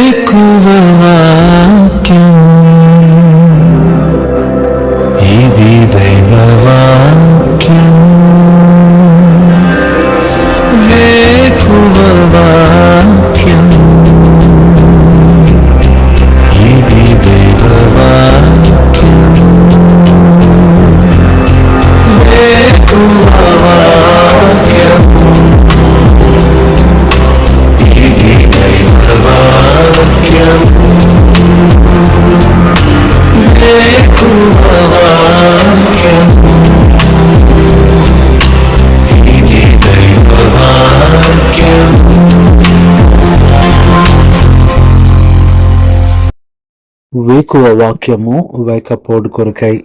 ఇది దైవవాక్యం వేకువవాక్యం ఇది దైవవాక్యం వేకువవాక్యం ఇది దైవవాక్యం వేకువవాక్యం ఇది దైవవాక్యం. వేకువ వాక్యము వేకపోడు కొరకై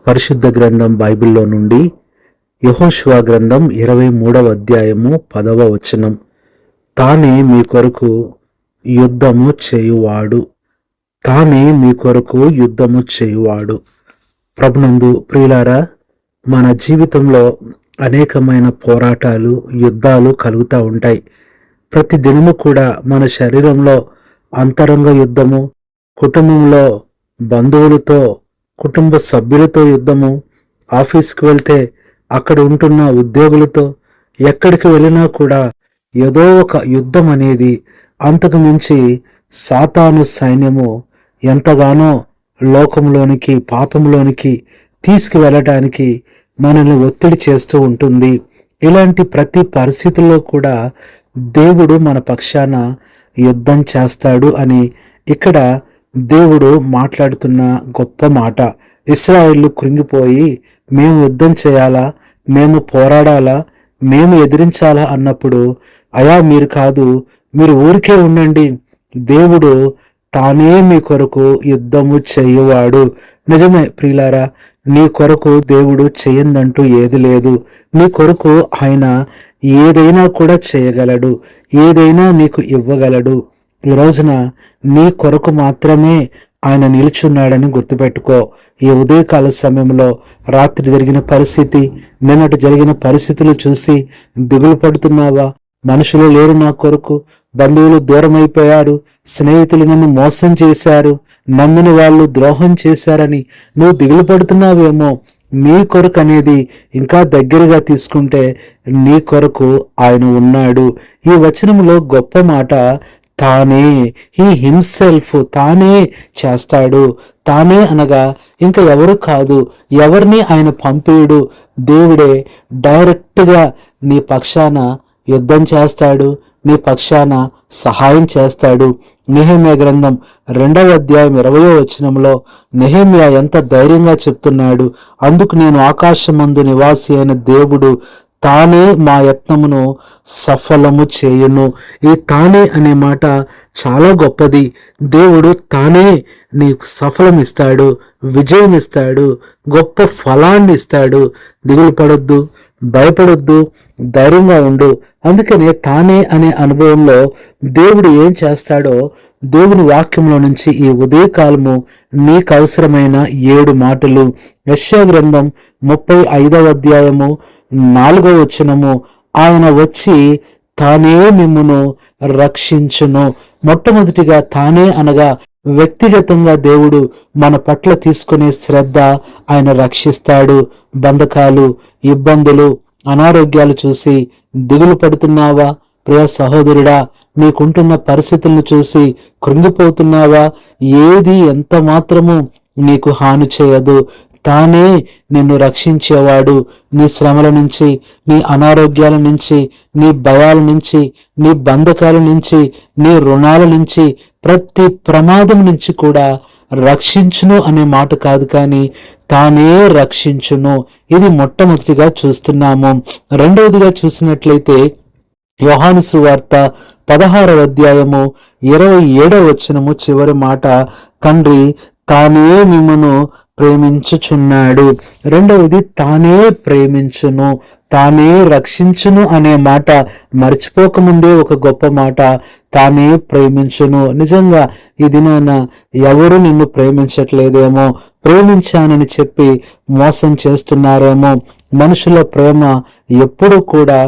పరిశుద్ధ గ్రంథం బైబిల్లో నుండి యెహోషువ గ్రంథం 23వ అధ్యాయము 10వ వచనం. తానే మీ కొరకు యుద్ధము చేయువాడు, తానే మీ కొరకు యుద్ధము చేయువాడు. ప్రభునందు ప్రియులారా, మన జీవితంలో అనేకమైన పోరాటాలు, యుద్ధాలు కలుగుతూ ఉంటాయి. ప్రతి దినము కూడా మన శరీరంలో అంతరంగ యుద్ధము, కుటుంబంలో బంధువులతో, కుటుంబ సభ్యులతో యుద్ధము, ఆఫీస్కి వెళ్తే అక్కడ ఉంటున్న ఉద్యోగులతో, ఎక్కడికి వెళ్ళినా కూడా ఏదో ఒక యుద్ధం అనేది, అంతకు మించి సాతాను సైన్యము ఎంతగానో లోకంలోనికి, పాపంలోనికి తీసుకువెళ్ళటానికి మనల్ని ఒత్తిడి చేస్తూ ఉంటుంది. ఇలాంటి ప్రతి పరిస్థితుల్లో కూడా దేవుడు మన పక్షాన యుద్ధం చేస్తాడు అని ఇక్కడ దేవుడు మాట్లాడుతున్న గొప్ప మాట. ఇశ్రాయేలు కృంగిపోయి మేము యుద్ధం చేయాలా, మేము పోరాడాలా, మేము ఎదిరించాలా అన్నప్పుడు, అయా మీరు కాదు, మీరు ఊరికే ఉండండి, దేవుడు తానే మీ కొరకు యుద్ధము చేయువాడు. నిజమే ప్రియులారా, నీ కొరకు దేవుడు చేయందంటూ ఏది లేదు. నీ కొరకు ఆయన ఏదైనా కూడా చేయగలడు, ఏదైనా నీకు ఇవ్వగలడు. ఈ రోజున నీ కొరకు మాత్రమే ఆయన నిలుచున్నాడని గుర్తుపెట్టుకో. ఈ ఉదయకాల సమయంలో రాత్రి జరిగిన పరిస్థితి, నిన్నటి జరిగిన పరిస్థితులు చూసి దిగులు పడుతున్నావా? మనుషులు లేరు నా కొరకు, బంధువులు దూరం అయిపోయారు, స్నేహితులు నన్ను మోసం చేశారు, నమ్మిన వాళ్ళు ద్రోహం చేశారని నువ్వు దిగులు పడుతున్నావేమో. నీ కొరకు అనేది ఇంకా దగ్గరగా తీసుకుంటే నీ కొరకు ఆయన ఉన్నాడు. ఈ వచనంలో గొప్ప మాట తానే, హీ హిమ్సెల్ఫ్, తానే చేస్తాడు. తానే అనగా ఇంకా ఎవరు కాదు, ఎవరిని ఆయన పంపేయుడు. దేవుడే డైరెక్ట్గా నీ పక్షాన యుద్ధం చేస్తాడు, నీ పక్షాన సహాయం చేస్తాడు. నెహెమ్యా గ్రంథం 2వ అధ్యాయం 20వ వచనంలో నెహెమ్యా ఎంత ధైర్యంగా చెప్తున్నాడు. అందుకు నేను ఆకాశమందు నివాసి అయిన దేవుడు తానే మా యత్నమును సఫలము చేయును. ఈ తానే అనే మాట చాలా గొప్పది. దేవుడు తానే నీకు సఫలం ఇస్తాడు, విజయం ఇస్తాడు, గొప్ప ఫలాన్ని ఇస్తాడు. దిగులు పడొద్దు, భయపడొద్దు, ధైర్యంగా ఉండు. అందుకనే తానే అనే అనుభవంలో దేవుడు ఏం చేస్తాడో దేవుని వాక్యంలో నుంచి ఈ ఉదయకాలము నీకు అవసరమైన 7 మాటలు. యెషయా గ్రంథం 35వ అధ్యాయము 4వ వచనము, ఆయన వచ్చి తానే మిమ్మును రక్షించును. మొట్టమొదటిగా తానే అనగా వ్యక్తిగతంగా దేవుడు మన పట్ల తీసుకునే శ్రద్ధ, ఆయన రక్షిస్తాడు. బంధకాలు, ఇబ్బందులు, అనారోగ్యాలు చూసి దిగులు పడుతున్నావా? ప్రియ సహోదరుడా, నీకుంటున్న పరిస్థితులను చూసి కృంగిపోతున్నావా? ఏది ఎంత మాత్రము నీకు హాని చేయదు. తానే నిన్ను రక్షించేవాడు. నీ శ్రమల నుంచి, నీ అనారోగ్యాల నుంచి, నీ భయాల నుంచి, నీ బంధకాల నుంచి, నీ రుణాల నుంచి, ప్రతి ప్రమాదం నుంచి కూడా రక్షించును అనే మాట కాదు, కానీ తానే రక్షించును. ఇది మొట్టమొదటిగా చూస్తున్నాము. రెండవదిగా చూసినట్లయితే యోహాను సువార్త 16వ అధ్యాయము 27వ వచనము చివరి మాట, తండ్రి తానే మిమ్మును ప్రేమించుచున్నాడు. రెండవది తానే ప్రేమించును, తానే రక్షించును అనే మాట మర్చిపోకముందే ఒక గొప్ప మాట, తానే ప్రేమించును. నిజంగా ఈ దినాన ఎవరు నిన్ను ప్రేమించట్లేదేమో, ప్రేమించానని చెప్పి మోసం చేస్తున్నారేమో, మనుషుల ప్రేమ ఎప్పుడూ కూడా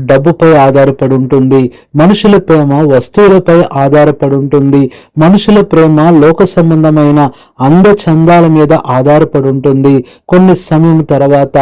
డబ్బుపై ఆధారపడి ఉంటుంది. మనుషుల ప్రేమ వస్తువులపై ఆధారపడి ఉంటుంది. మనుషుల ప్రేమ లోక సంబంధమైన అందచందాల మీద ఆధారపడి ఉంటుంది. కొన్ని సమయం తర్వాత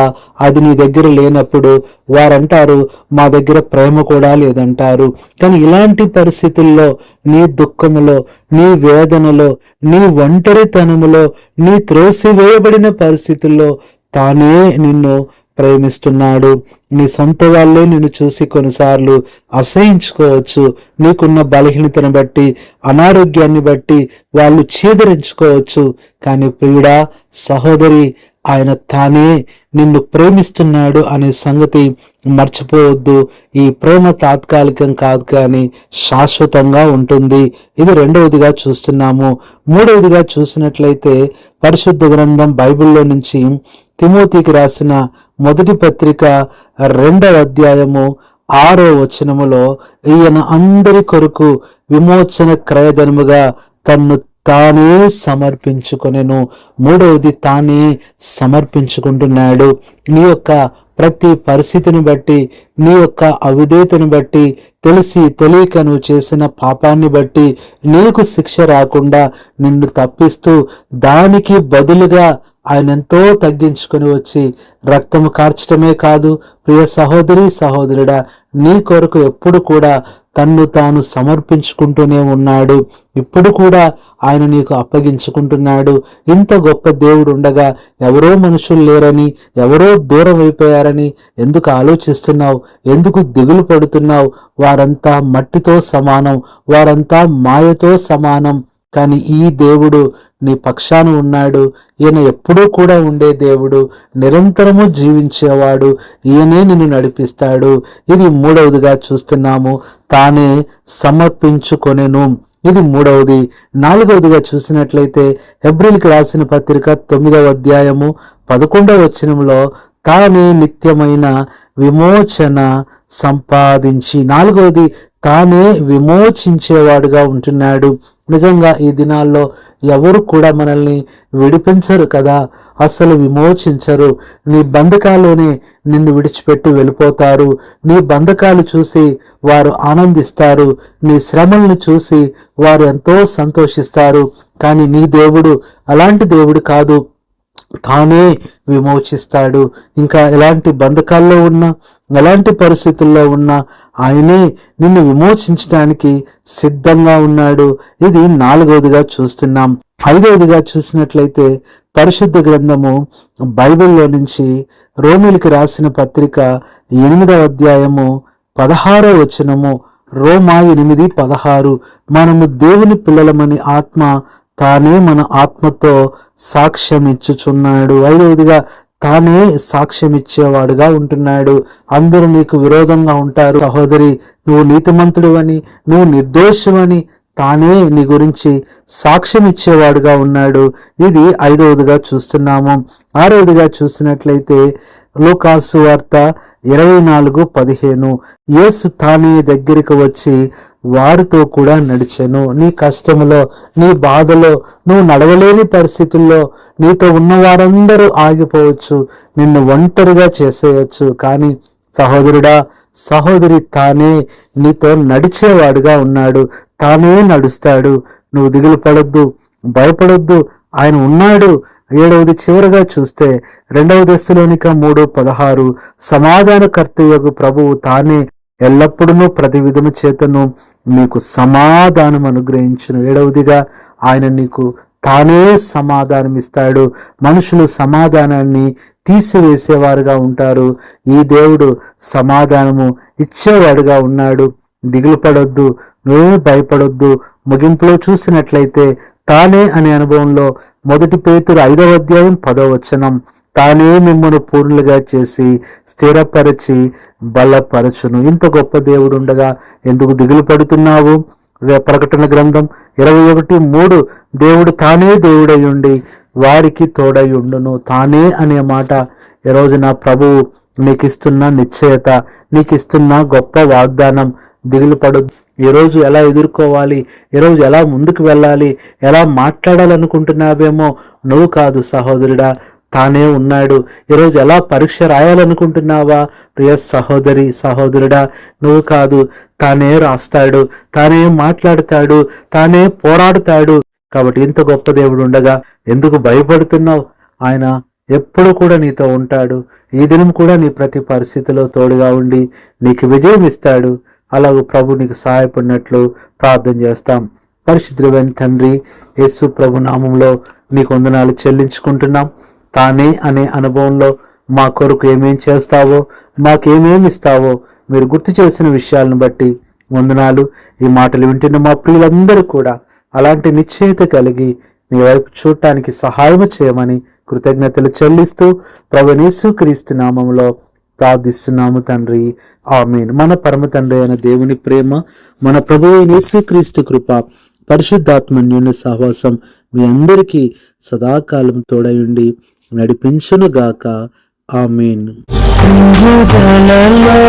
అది నీ దగ్గర లేనప్పుడు వారంటారు, మా దగ్గర ప్రేమ కూడా లేదంటారు. కానీ ఇలాంటి పరిస్థితుల్లో, నీ దుఃఖములో, నీ వేదనలో, నీ ఒంటరితనములో, నీ త్రోసివేయబడిన పరిస్థితుల్లో తానే నిన్ను ప్రేమిస్తున్నాడు. నీ సొంత వాళ్ళే నిన్ను చూసి కొన్నిసార్లు అసహించుకోవచ్చు. నీకున్న బలహీనతను బట్టి, అనారోగ్యాన్ని బట్టి వాళ్ళు చీదరించుకోవచ్చు. కానీ ప్రియుడా, సహోదరి, ఆయన తానే నిన్ను ప్రేమిస్తున్నాడు అనే సంగతి మర్చిపోవద్దు. ఈ ప్రేమ తాత్కాలికం కాదు, కానీ శాశ్వతంగా ఉంటుంది. ఇది రెండవదిగా చూస్తున్నాము. మూడవదిగా చూసినట్లయితే పరిశుద్ధ గ్రంథం బైబిల్లో నుంచి తిమోతికి రాసిన మొదటి పత్రిక 2వ అధ్యాయము 6వ వచనములో, ఈయన అందరి కొరకు విమోచన క్రయధనముగా తన్ను తానే సమర్పించుకొనెను. మూడవది, తానే సమర్పించుకుంటున్నాడు. నీ యొక్క ప్రతి పరిస్థితిని బట్టి, నీ యొక్క అవిధేయతను బట్టి, తెలిసి తెలియక నువ్వు చేసిన పాపాన్ని బట్టి నీకు శిక్ష రాకుండా నిన్ను తప్పిస్తూ దానికి బదులుగా ఆయన ఎంతో తగ్గించుకొని వచ్చి రక్తము కార్చడమే కాదు, ప్రియ సహోదరి సహోదరుడా, నీ కొరకు ఎప్పుడు కూడా తన్ను తాను సమర్పించుకుంటూనే ఉన్నాడు. ఇప్పుడు కూడా ఆయన నీకు అప్పగించుకుంటున్నాడు. ఇంత గొప్ప దేవుడు ఉండగా ఎవరో మనుషులు లేరని, ఎవరో దూరం అయిపోయారని ఎందుకు ఆలోచిస్తున్నావు? ఎందుకు దిగులు పడుతున్నావు? వారంతా మట్టితో సమానం, వారంతా మాయతో సమానం. కానీ ఈ దేవుడు నీ పక్షాన ఉన్నాడు. ఈయన ఎప్పుడూ కూడా ఉండే దేవుడు, నిరంతరము జీవించేవాడు. ఈయనే నిన్ను నడిపిస్తాడు. ఇది మూడవదిగా చూస్తున్నాము, తానే సమర్పించుకొనెను. ఇది మూడవది. నాలుగవదిగా చూసినట్లయితే హెబ్రీయులకు రాసిన పత్రిక 9వ అధ్యాయము 11వ వచనంలో, తానే నిత్యమైన విమోచన సంపాదించి, నాలుగవది, తానే విమోచించేవాడుగా ఉంటున్నాడు. నిజంగా ఈ దినాల్లో ఎవరు కూడా మనల్ని విడిపించరు కదా, అస్సలు విమోచించరు. నీ బంధకాల్లోనే నిన్ను విడిచిపెట్టి వెళ్ళిపోతారు. నీ బంధకాలు చూసి వారు ఆనందిస్తారు. నీ శ్రమలను చూసి వారు ఎంతో సంతోషిస్తారు. కానీ నీ దేవుడు అలాంటి దేవుడు కాదు. తానే విమోచిస్తాడు. ఇంకా ఎలాంటి బంధకాల్లో ఉన్నా, ఎలాంటి పరిస్థితుల్లో ఉన్నా ఆయనే నిన్ను విమోచించడానికి సిద్ధంగా ఉన్నాడు. ఇది నాలుగవదిగా చూస్తున్నాం. ఐదవదిగా చూసినట్లయితే పరిశుద్ధ గ్రంథము బైబిల్లో నుంచి రోమీయులకు రాసిన పత్రిక 8వ అధ్యాయము 16వ వచనము, రోమా 8:16, మనము దేవుని పిల్లలమని ఆత్మ తానే మన ఆత్మతో సాక్ష్యం ఇచ్చుచున్నాడు. ఐదవదిగా, తానే సాక్ష్యం ఇచ్చేవాడుగా ఉంటున్నాడు. అందరూ నీకు విరోధంగా ఉంటారు. సహోదరి, నువ్వు నీతిమంతుడు అని, నువ్వు నిర్దోషమని తానే నీ గురించి సాక్ష్యం ఇచ్చేవాడుగా ఉన్నాడు. ఇది ఐదవదిగా చూస్తున్నాము. ఆరవదిగా చూసినట్లయితే లూకాసు వార్త 24:15, యేసు తానే దగ్గరికి వచ్చి వారితో కూడా నడిచెను. నీ కష్టములో, నీ బాధలో, నువ్వు నడవలేని పరిస్థితుల్లో నీతో ఉన్న వారందరూ ఆగిపోవచ్చు, నిన్ను ఒంటరిగా చేసేయచ్చు. కానీ సహోదరుడా, సహోదరి, తానే నీతో నడిచేవాడుగా ఉన్నాడు. తానే నడుస్తాడు. నువ్వు దిగులు పడొద్దు, భయపడొద్దు, ఆయన ఉన్నాడు. ఏడవది చివరగా చూస్తే 2వ దెస్సలోనిక 3:16, సమాధానకర్తయగు ప్రభువు తానే ఎల్లప్పుడూ ప్రతి విధము చేతను నీకు సమాధానం అనుగ్రహించును. ఏడవదిగా, ఆయన నీకు తానే సమాధానం ఇస్తాడు. మనుషులు సమాధానాన్ని తీసివేసేవారుగా ఉంటారు. ఈ దేవుడు సమాధానము ఇచ్చేవాడుగా ఉన్నాడు. దిగులు పడొద్దు, నువ్వే భయపడొద్దు. ముగింపులో చూసినట్లయితే తానే అనే అనుభవంలో 1 పేతురు 5వ అధ్యాయం 10వ వచనం, తానే మిమ్మల్ని పూర్ణులుగా చేసి స్థిరపరచి బలపరచును. ఇంత గొప్ప దేవుడు ఉండగా ఎందుకు దిగులు పడుతున్నావు? ప్రకటన గ్రంథం 21:3, దేవుడు తానే దేవుడై ఉండి వారికి తోడై ఉండును. తానే అనే మాట ఈరోజు నా ప్రభువు నీకు ఇస్తున్న నిశ్చయత, నీకు ఇస్తున్న గొప్ప వాగ్దానం. దిగులు పడు. ఈరోజు ఎలా ఎదుర్కోవాలి, ఈరోజు ఎలా ముందుకు వెళ్ళాలి, ఎలా మాట్లాడాలనుకుంటున్నావేమో నువ్వు కాదు సహోదరుడా, తానే ఉన్నాడు. ఈరోజు ఎలా పరీక్ష రాయాలనుకుంటున్నావా ప్రియ సహోదరి సహోదరుడా? నువ్వు కాదు, తానే రాస్తాడు, తానే మాట్లాడతాడు, తానే పోరాడుతాడు. కాబట్టి ఇంత గొప్ప దేవుడు ఉండగా ఎందుకు భయపడుతున్నావు? ఆయన ఎప్పుడు కూడా నీతో ఉంటాడు. ఈ దినం కూడా నీ ప్రతి పరిస్థితిలో తోడుగా ఉండి నీకు విజయం ఇస్తాడు. అలాగూ ప్రభు నీకు సహాయపడినట్లు ప్రార్థన చేస్తాం. పరిశుద్ధుడైన తండ్రి, యేసు ప్రభు నామంలో నీకు వందనాలు చెల్లించుకుంటున్నాం. తానే అనే అనుభవంలో మా కొరకు ఏమేం చేస్తావో, మాకేమేమి ఇస్తావో మీరు గుర్తు చేసిన విషయాలను బట్టి వందనాలు. ఈ మాటలు వింటున్న మా ప్రియులందరూ కూడా అలాంటి నిశ్చయిత కలిగి నీ వైపు చూడటానికి సహాయం చేయమని కృతజ్ఞతలు చెల్లిస్తూ ప్రభువైన యేసుక్రీస్తు నామములో ప్రార్థిస్తున్నాము తండ్రి, ఆమేన్. మన పరమ తండ్రి అయిన దేవుని ప్రేమ, మన ప్రభువైన యేసుక్రీస్తు కృప, పరిశుద్ధాత్మన్యుని సహవాసం మీ అందరికీ సదాకాలం తోడయుండి నడిపించునుగాక. ఆమేన్. ప్రభుదలలో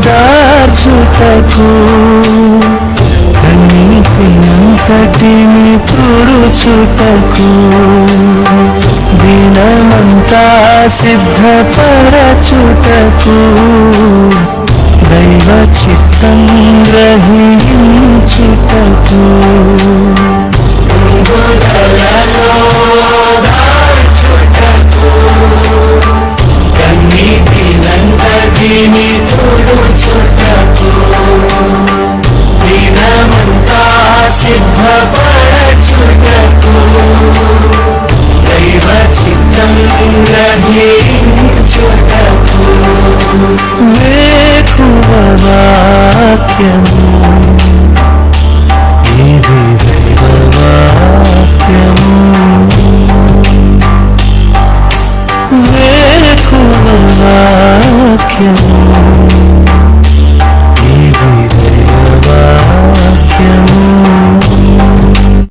దాచుటకు కన్నీటినంతటిని తుడుచుటకు దినమంతా సిద్ధపరచుటకు దైవ చిత్తం గ్రహించుటకు కన్నీటినంతటిని తుడుచుటకు దినమంతా సిద్ధపరచుటకు దైవ చిత్తం గ్రహించుటకు వేకువ వాక్యము